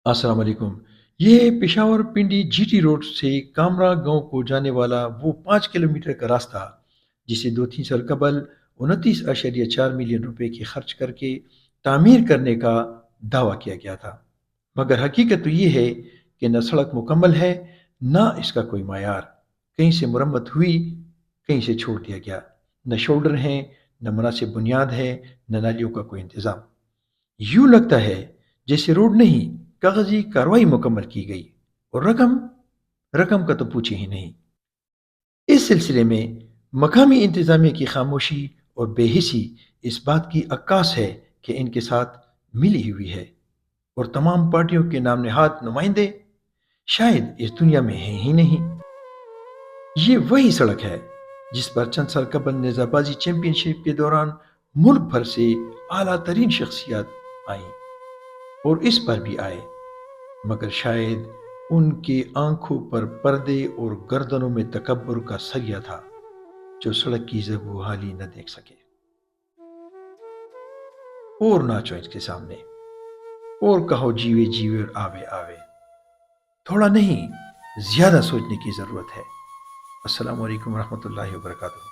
السلام علیکم۔ یہ Peshawar Pindi G T road سے کامرا گاؤں کو جانے والا وہ 5 کلومیٹر کا راستہ جسے 2-3 سال قبل 29.4 ملین روپے کی خرچ کر کے تعمیر کرنے کا دعویٰ کیا گیا تھا، مگر حقیقت تو یہ ہے کہ نہ سڑک مکمل ہے، نہ اس کا کوئی معیار، کہیں سے مرمت ہوئی، کہیں سے چھوڑ دیا گیا، نہ شولڈر ہیں، نہ مناسب بنیاد ہے، نہ نالیوں کا کوئی انتظام۔ یوں لگتا ہے جیسے روڈ نہیں، کاغذی کاروائی مکمل کی گئی، اور رقم کا تو پوچھے ہی نہیں۔ اس سلسلے میں مقامی انتظامیہ کی خاموشی اور بے حسی اس بات کی عکاس ہے کہ ان کے ساتھ ملی ہوئی ہے، اور تمام پارٹیوں کے نام نہاد نمائندے شاید اس دنیا میں ہیں ہی نہیں۔ یہ وہی سڑک ہے جس پر چند سال قبل نیزہ بازی چیمپئن شپ کے دوران ملک بھر سے اعلیٰ ترین شخصیات آئیں، اور اس پر بھی آئے، مگر شاید ان کے آنکھوں پر پردے اور گردنوں میں تکبر کا سایہ تھا جو سڑک کی زب و حالی نہ دیکھ سکے۔ اور ناچو اس کے سامنے، اور کہو جیوے جیوے اور آوے آوے، تھوڑا نہیں زیادہ سوچنے کی ضرورت ہے۔ السلام علیکم ورحمۃ اللہ وبرکاتہ۔